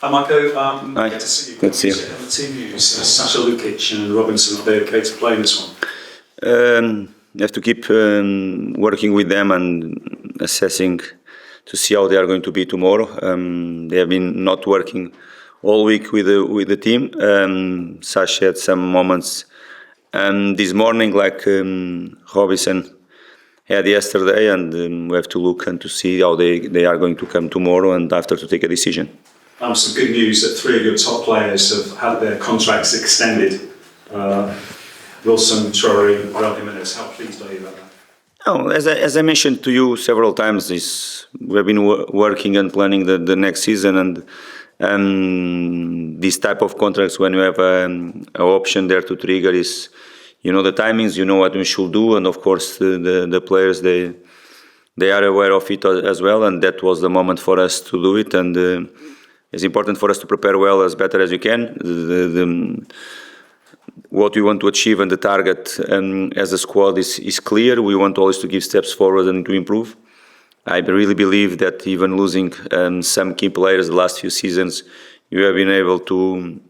Hi Marco, Hi. good to see you. Good to see you. On the team news, Sasha Lukic and Robinson, are they okay to play in this one? You have to keep working with them and assessing to see how they are going to be tomorrow. They have been not working all week with the team. Sasha had some moments this morning, like Robinson had yesterday, and we have to look and to see how they are going to come tomorrow and after to take a decision. Some good news that 3 of your top players have had their contracts extended. Wilson, Traore, Raul Jimenez. How pleased are you about that? Oh, as I mentioned to you several times, we have been working and planning the next season, and this type of contracts, when you have an option there to trigger, is you know the timings, you know what we should do, and of course the players they are aware of it as well, and that was the moment for us to do it, and it's important for us to prepare well as better as we can. What we want to achieve and the target as a squad is clear. We want always to give steps forward and to improve. I really believe that even losing some key players the last few seasons, you have been able to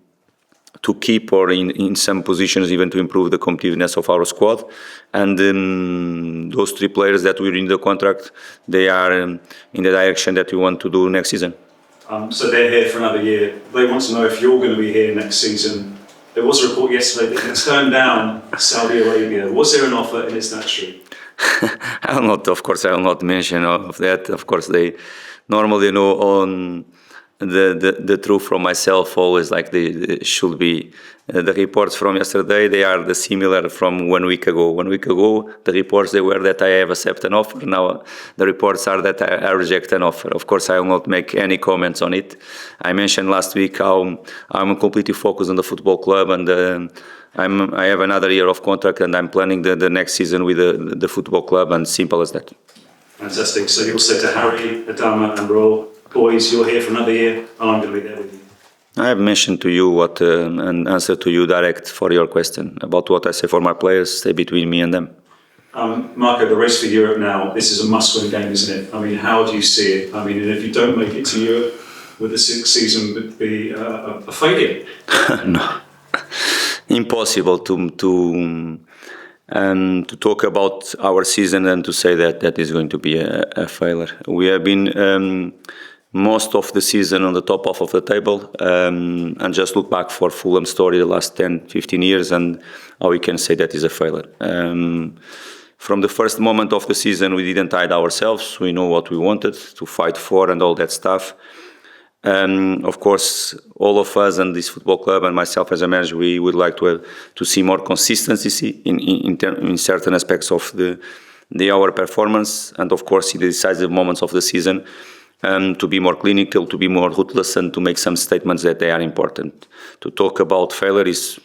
keep or in some positions even to improve the competitiveness of our squad. And those 3 players that we're in the contract, they are in the direction that we want to do next season. So they're here for another year. They want to know if you're going to be here next season. There was a report yesterday that you turned down Saudi Arabia. Was there an offer and is that true? I will not mention of that. Of course, they normally know on the truth from myself always, like they should be. The reports from yesterday, they are the similar from 1 week ago. 1 week ago, the reports they were that I have accepted an offer. Now the reports are that I reject an offer. Of course, I will not make any comments on it. I mentioned last week how I'm completely focused on the football club, and I have another year of contract, and I'm planning the next season with the football club, and simple as that. Fantastic. So you'll say to Harry, Adama and Raul, boys, you're here for another year, and I'm going to be there with you. I have mentioned to you what an answer to you direct for your question about what I say for my players. Stay between me and them. Marco, the race for Europe now, this is a must-win game, isn't it? I mean, how do you see it? I mean, if you don't make it to Europe, would the 6th season be a failure? No, impossible to talk about our season and to say that is going to be a failure. We have been most of the season on the top half of the table, and just look back for Fulham's story the last 10-15 years and how we can say that is a failure. From the first moment of the season, we didn't hide ourselves. We know what we wanted to fight for and all that stuff. Of course, all of us and this football club and myself as a manager, we would like to see more consistency in certain aspects of our performance, and of course in the decisive moments of the season, to be more clinical, to be more ruthless, and to make some statements that they are important. To talk about failure is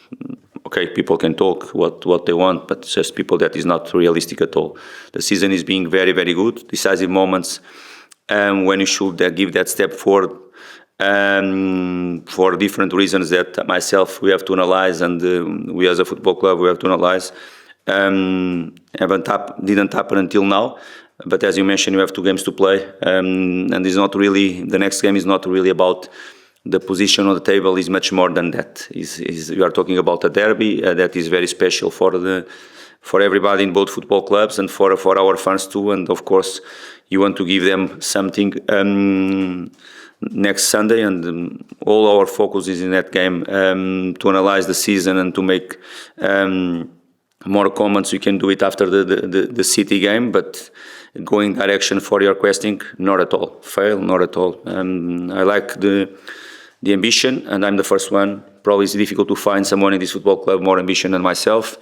okay. People can talk what they want, but it's just people that is not realistic at all. The season is being very, very good. Decisive moments, when you should give that step forward. For different reasons that myself we have to analyze, and we as a football club we have to analyze. Didn't happen until now, but as you mentioned, you have 2 games to play, and it's not really, the next game is not really about the position on the table. Is much more than that. We are talking about a derby that is very special for everybody in both football clubs and for our fans too, and of course you want to give them something next Sunday, and all our focus is in that game, to analyze the season and to make more comments. We can do it after the City game, but going direction for your question, not at all. Fail, not at all. I like the ambition, and I'm the first one. Probably it's difficult to find someone in this football club more ambition than myself,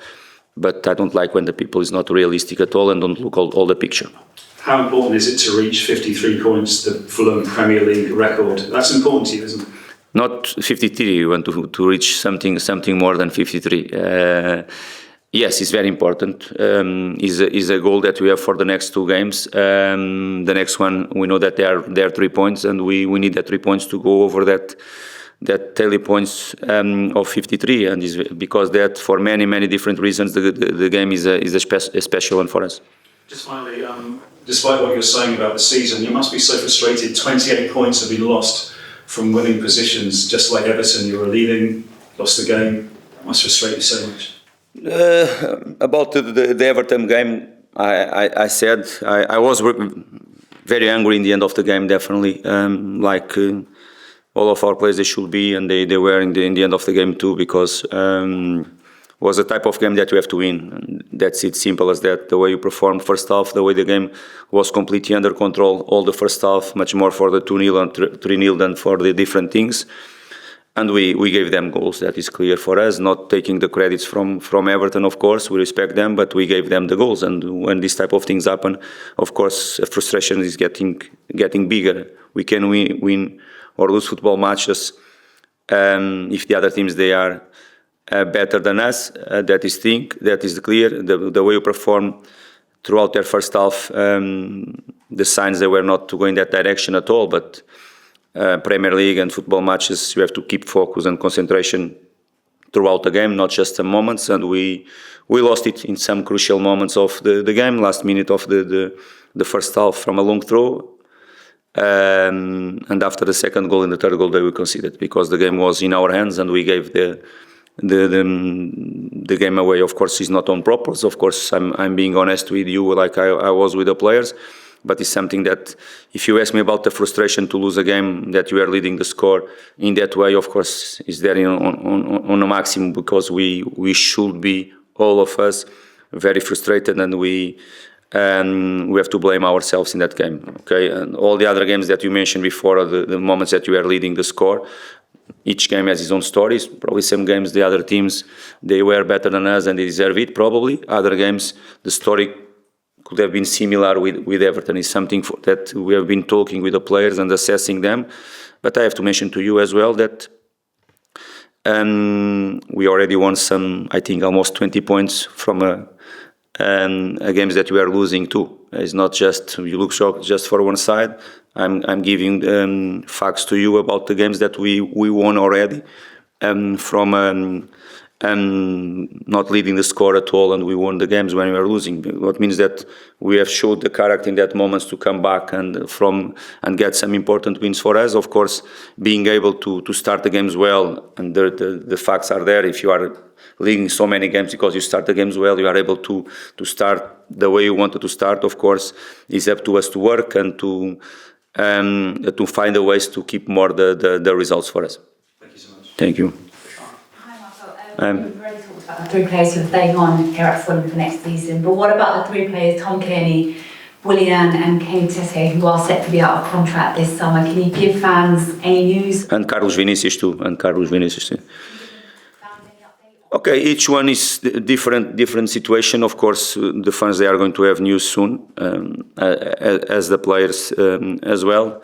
but I don't like when the people is not realistic at all and don't look all the picture. How important is it to reach 53 points, the Fulham Premier League record? That's important to you, isn't it? Not 53. You want to reach something more than 53. Yes, it's very important. Is a goal that we have for the next 2 games. The next one, we know that there are 3 points, and we need that 3 points to go over that daily points of 53, and is because that for many different reasons the game is a special one for us. Just finally, despite what you're saying about the season, you must be so frustrated. 28 points have been lost from winning positions, just like Everton, you were leading, lost the game. That must frustrate you so much. About the Everton game, I said I was very angry in the end of the game, definitely. All of our players, they should be, and they were in the end of the game too, because was a type of game that you have to win. And that's it, simple as that. The way you performed first half, the way the game was completely under control, all the first half, much more for the 2-0 and 3-0 than for the different things. And we gave them goals, that is clear for us, not taking the credits from Everton, of course, we respect them, but we gave them the goals. And when this type of things happen, of course, frustration is getting bigger. We can win or lose football matches if the other teams, they are better than us. That is clear. The way you perform throughout their first half, the signs they were not to go in that direction at all. But Premier League and football matches, you have to keep focus and concentration throughout the game, not just some moments. And we lost it in some crucial moments of the game, last minute of the first half from a long throw. And after the second goal and the third goal, they were conceded because the game was in our hands and we gave the game away. Of course, it's not on purpose. Of course, I'm being honest with you, like I was with the players. But it's something that, if you ask me about the frustration to lose a game that you are leading the score in that way, of course, is there on a maximum, because we should be, all of us, very frustrated, and we have to blame ourselves in that game. Okay, and all the other games that you mentioned before, the moments that you are leading the score, each game has its own stories. Probably some games, the other teams, they were better than us and they deserve it, probably. Other games, the story could have been similar with Everton. Is something that we have been talking with the players and assessing them. But I have to mention to you as well that we already won some, I think, almost 20 points from a games that we are losing too. It's not just, you look just for one side. I'm giving facts to you about the games that we won already, from not leading the score at all, and we won the games when we were losing. What means that we have showed the character in that moments to come back and get some important wins for us. Of course, being able to start the games well, and the facts are there. If you are leading so many games because you start the games well, you are able to start the way you wanted to start. Of course, it's up to us to work and to find the ways to keep more the results for us. Thank you so much. Thank you. Hi Marco, we've already talked about the three players who are staying on here at Fulham for next season, but what about the three players, Tom Kearney, Willian and Tete, who are set to be out of contract this summer? Can you give fans any news? And Carlos Vinicius too. Okay, each one is different situation. Of course, the fans, they are going to have news soon, as the players as well.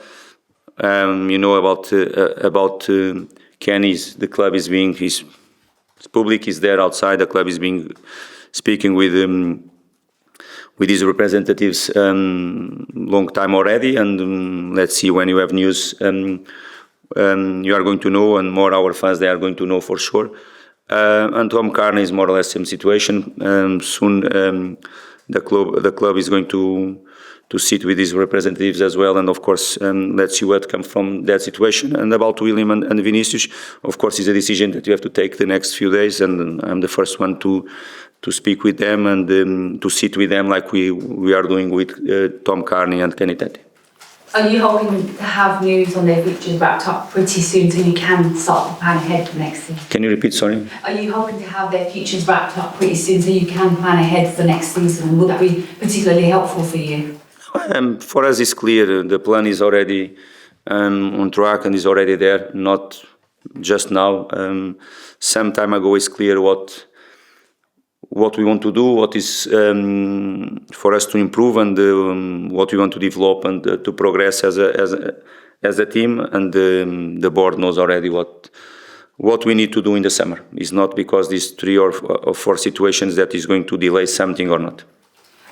You know about Kenny's. The club is being, his public is there outside. The club is being speaking with his representatives long time already, and let's see when you have news. You are going to know, and more our fans, they are going to know for sure. And Tom Kearney is more or less same situation. Soon the club is going to sit with his representatives as well, and of course let's see what comes from that situation. And about Willian and Vinicius, of course, it's a decision that you have to take the next few days, and I'm the first one to speak with them and to sit with them like we are doing with Tom Kearney and Kenny Tete. Are you hoping to have news on their futures wrapped up pretty soon so you can start to plan ahead for next season? Can you repeat, sorry? Are you hoping to have their futures wrapped up pretty soon so you can plan ahead for next season? Will that be particularly helpful for you? For us, it's clear. The plan is already on track and is already there, not just now. Some time ago, it's clear what we want to do, what is for us to improve, and what we want to develop and to progress as a team. And the board knows already what we need to do in the summer. It's not because these 3 or 4 situations that is going to delay something or not.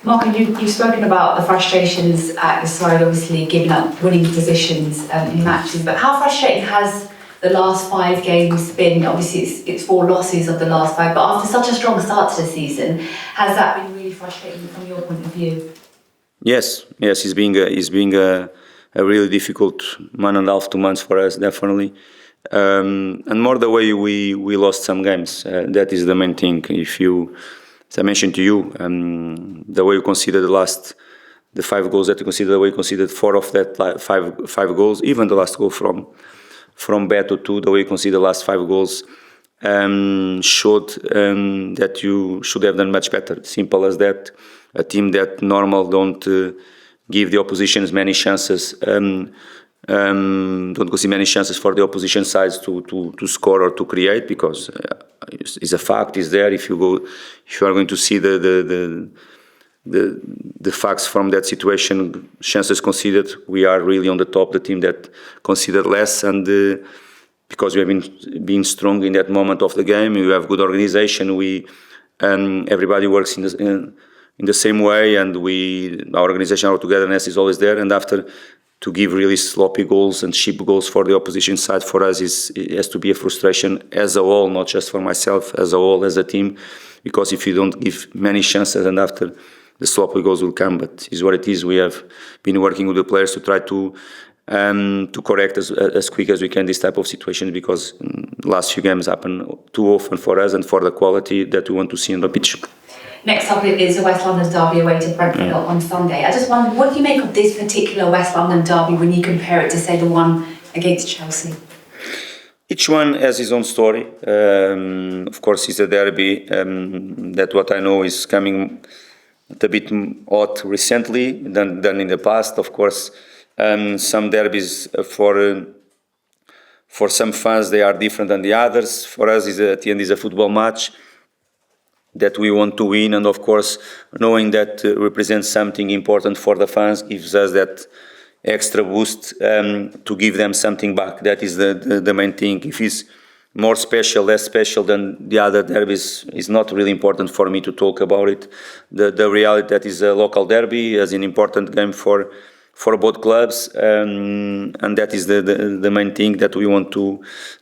Marco, you've spoken about the frustrations at the side, obviously giving up winning positions in matches, but how frustrating has the last 5 games been? Obviously it's 4 losses of the last 5, but after such a strong start to the season, has that been really frustrating from your point of view? Yes, it's being a a really difficult 1.5 2 months for us, definitely. And more the way we lost some games. That is the main thing. If you, as I mentioned to you, the way you consider the 5 goals that you consider, the way you considered 4 of that five goals, even the last goal from Beto to the way you consider the last 5 goals, showed that you should have done much better. Simple as that. A team that normal don't give the opposition as many chances. Don't go see many chances for the opposition sides to score or to create, because it's a fact. Is there if you are going to see the facts from that situation, chances conceded, we are really on the top. The team that conceded less, and because we have been strong in that moment of the game, we have good organization. Everybody works in the same way, and our organization, our togetherness is always there. And after, to give really sloppy goals and cheap goals for the opposition side, for us it has to be a frustration as a whole, not just for myself, as a whole, as a team, because if you don't give many chances, and after the sloppy goals will come. But it's what it is. We have been working with the players to try to correct as quick as we can this type of situation, because last few games happen too often for us and for the quality that we want to see on the pitch. Next up is the West London derby away to Brentford on Sunday. I just wondered, what do you make of this particular West London derby when you compare it to, say, the one against Chelsea? Each one has his own story. Of course, it's a derby that, what I know, is coming a bit hot recently than in the past. Of course, some derbies for some fans, they are different than the others. For us, at the end, is a football match that we want to win, and of course, knowing that represents something important for the fans, gives us that extra boost to give them something back. That is the main thing. If it's more special, less special than the other derbies, is not really important for me to talk about it. The reality that is a local derby is an important game for both clubs, and that is the main thing, that we want to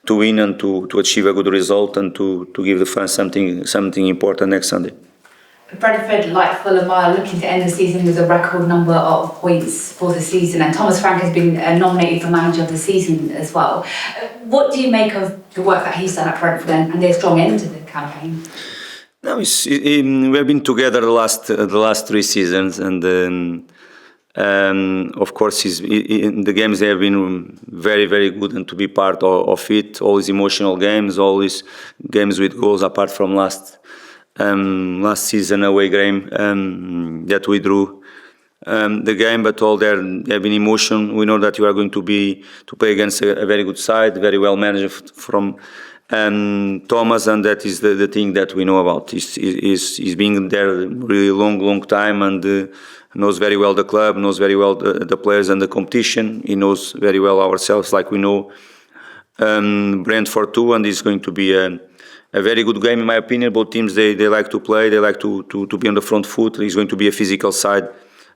win and to achieve a good result, and to give the fans something important next Sunday. Brentford, like Fulham, are looking to end the season with a record number of points for the season, and Thomas Frank has been nominated for Manager of the Season as well. What do you make of the work that he's done at Brentford and their strong end to the campaign? No, we have been together the last 3 seasons, and of course, the games they have been very, very good, and to be part of it. Always emotional games, always games with goals. Apart from last season away game that we drew the game, but all there have been emotion. We know that you are going to play against a very good side, very well managed from Thomas, and that is the thing that we know about. He's been there really long time, and knows very well the club, knows very well the players and the competition. He knows very well ourselves, like we know Brentford too, and it's going to be a very good game, in my opinion. Both teams, they like to play, they like to be on the front foot. It's going to be a physical side,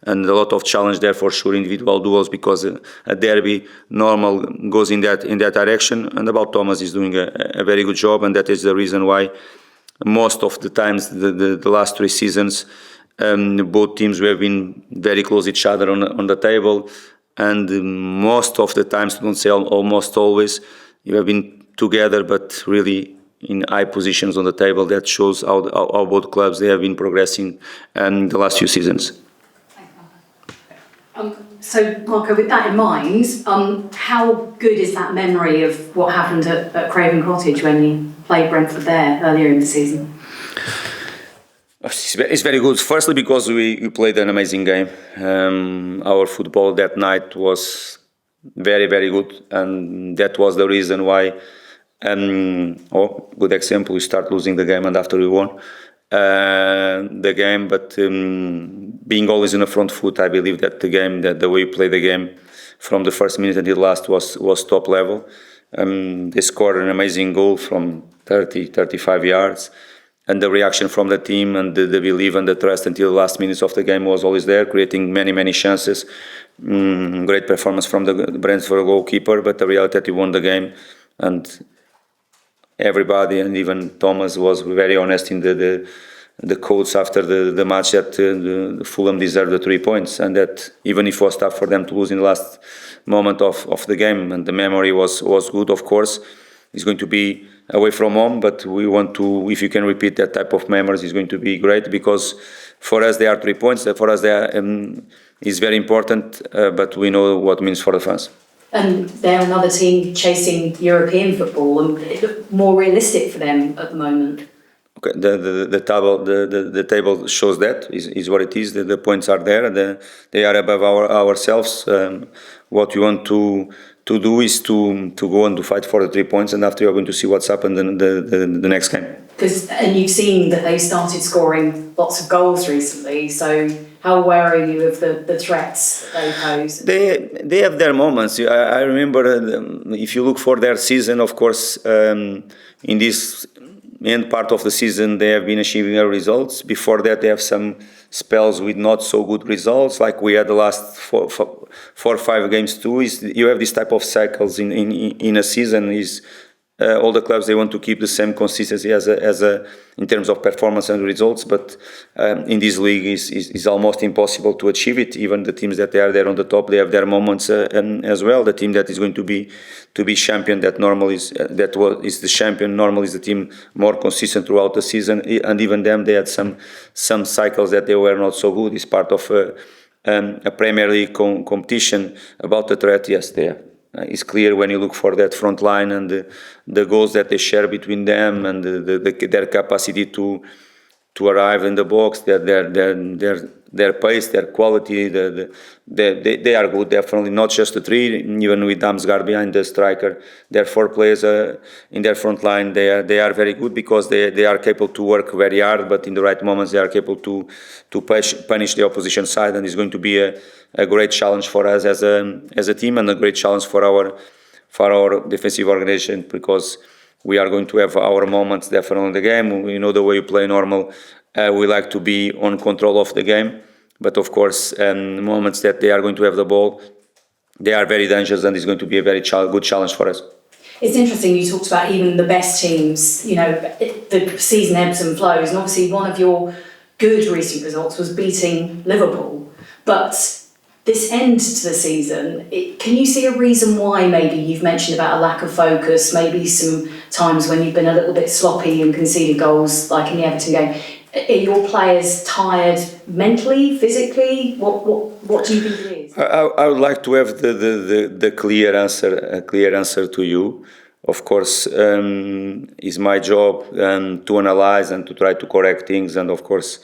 and a lot of challenge there for sure, individual duels, because a derby normal goes in that direction. And about Thomas, is doing a very good job, and that is the reason why most of the times the last 3 seasons, both teams, we have been very close each other on the table, and most of the times, don't say almost always, you have been together, but really in high positions on the table. That shows how both clubs, they have been progressing in the last few seasons. So, Marco, with that in mind, how good is that memory of what happened at Craven Cottage when you played Brentford there earlier in the season? It's very good. Firstly, because we played an amazing game. Our football that night was very, very good, and that was the reason why. Good example, we start losing the game, and after we won the game. But being always in the front foot, I believe that the way we played the game from the first minute until the last was top level. They scored an amazing goal from 35 yards. And the reaction from the team, and the belief and the trust until the last minutes of the game was always there, creating many, many chances. Great performance from the Brentford goalkeeper, but the reality that he won the game, and everybody, and even Thomas, was very honest in the quotes after the match that the Fulham deserved the 3 points, and that even if it was tough for them to lose in the last moment of the game, and the memory was good, of course. It's going to be away from home, but we want to, if you can repeat that type of memories, it's going to be great, because for us they are 3 points, for us they are, it's very important, but we know what it means for the fans. And they're another team chasing European football, and it looked more realistic for them at the moment. Okay, the table shows that is what it is. The points are there. They are above ourselves. What we want to do is to go and to fight for the 3 points, and after you're going to see what's happened in the next game. And you've seen that they started scoring lots of goals recently. So how aware are you of the threats that they pose? They have their moments. I remember if you look for their season, of course, in this end part of the season they have been achieving their results. Before that they have some spells with not so good results, like we had the last four or 5 games too. You have this type of cycles in a season. All the clubs, they want to keep the same consistency as in terms of performance and results, but in this league is almost impossible to achieve it. Even the teams that they are there on the top, they have their moments as well. The team that is going to be champion, that normally is the champion, normally is the team more consistent throughout the season, and even them, they had some cycles that they were not so good. It's part of a Premier League competition. About the threat, yes, they are. It's clear when you look for that front line and the goals that they share between them, and their capacity to arrive in the box, their pace, their quality. They are good, definitely. Not just the 3, even with Damsgaard behind the striker. Their 4 players in their front line, they are very good, because they are capable to work very hard, but in the right moments they are capable to punish the opposition side, and it's going to be a great challenge for us as a team, and a great challenge for our defensive organization, because we are going to have our moments definitely in the game. We know the way you play normal. We like to be on control of the game, but of course, moments that they are going to have the ball, they are very dangerous, and it's going to be a very good challenge for us. It's interesting you talked about even the best teams, the season ebbs and flows, and obviously one of your good recent results was beating Liverpool. But this end to the season, can you see a reason why maybe you've mentioned about a lack of focus, maybe some times when you've been a little bit sloppy and conceded goals, like in the Everton game? Are your players tired mentally, physically? What do you think it is? I would like to have the clear answer to you. Of course, it's my job to analyze and to try to correct things, and of course,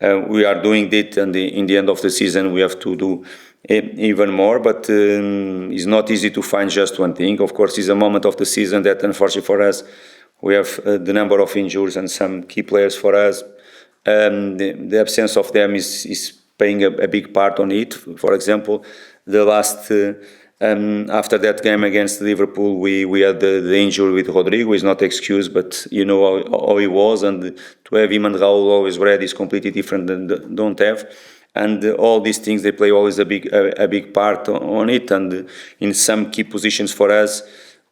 we are doing it, and in the end of the season we have to do even more, but it's not easy to find just one thing. Of course, it's a moment of the season that, unfortunately for us, we have the number of injuries and some key players for us. The absence of them is playing a big part on it. For example, the last after that game against Liverpool, we had the injury with Rodrigo. Is not excuse, but you know how he was, and to have him and Raul always ready is completely different than don't have. And all these things, they play always a big part on it. And in some key positions for us,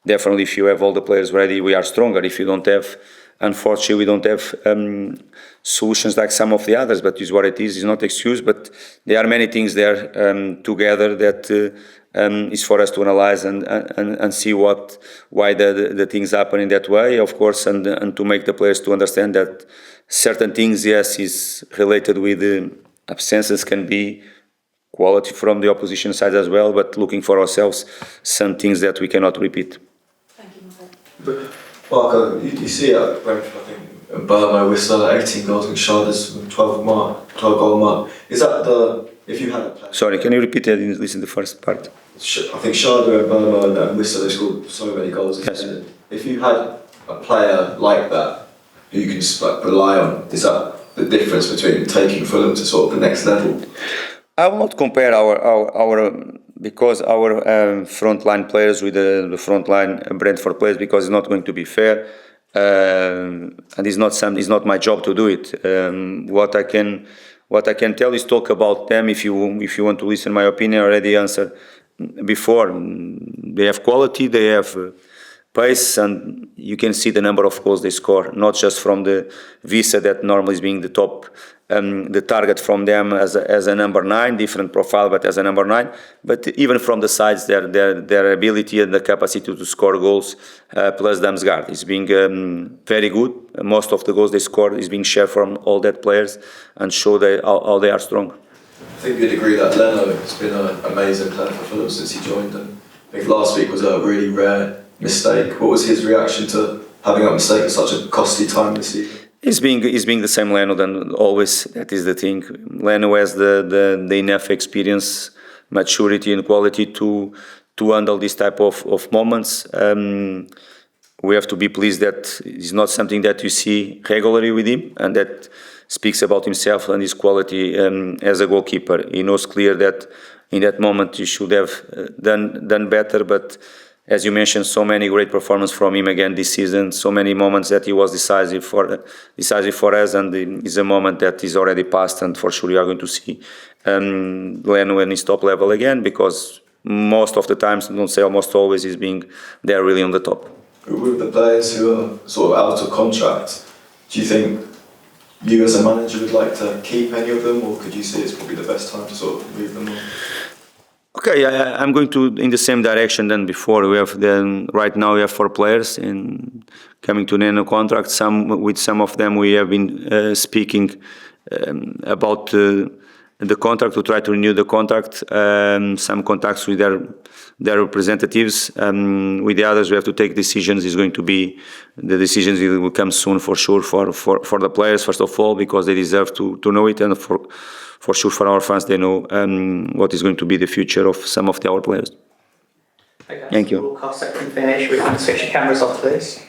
definitely, if you have all the players ready, we are stronger. If you don't have, unfortunately, we don't have solutions like some of the others. But it's what it is. It's not excuse, but there are many things there together that is for us to analyze and see why the things happen in that way, of course, and to make the players to understand that certain things, yes, is related with absences, can be quality from the opposition side as well, but looking for ourselves some things that we cannot repeat. Thank you, Marco. But Marco, you see at Brentford, I think, Burma, Whistler, 18 goals and Sharders, 12 goal mark. Is that if you had a player? Sorry, can you repeat it? I didn't listen to the first part. I think Sharder and Burma and Whistler, they scored so many goals. Yes. If you had a player like that who you can rely on, is that the difference between taking Fulham to sort of the next level? I will not compare our because our frontline players with the frontline Brentford players, because it's not going to be fair, and it's not my job to do it. What I can tell is talk about them. If you want to listen, my opinion, I already answered before. They have quality. They have pace, and you can see the number of goals they score, not just from the Visa that normally is being the top, the target from them as a number 9, different profile, but as a number 9. But even from the sides, their ability and the capacity to score goals, plus Damsgaard is being very good. Most of the goals they score is being shared from all that players and show how they are strong. I think you'd agree that Leno has been an amazing player for Fulham since he joined, and I think last week was a really rare mistake. What was his reaction to having that mistake at such a costly time this season? He's being the same Leno than always. That is the thing. Leno has the enough experience, maturity and quality to handle this type of moments. We have to be pleased that it's not something that you see regularly with him, and that speaks about himself and his quality as a goalkeeper. He knows clear that in that moment he should have done better, but as you mentioned, so many great performances from him again this season, so many moments that he was decisive for us, and it's a moment that is already past, and for sure you are going to see Leno in his top level again, because most of the times, don't say almost always, he's being there really on the top. With the players who are sort of out of contract, do you think you as a manager would like to keep any of them, or could you see it's probably the best time to sort of move them on? Okay, I'm going to in the same direction than before. Right now we have 4 players coming to an end of contract. With some of them we have been speaking about the contract, to try to renew the contract. Some contacts with their representatives. With the others we have to take decisions. The decisions will come soon for sure for the players first of all, because they deserve to know it, and for sure for our fans, they know what is going to be the future of some of our players. Okay, Thank you. Broadcast second finish. We can switch your cameras off, please.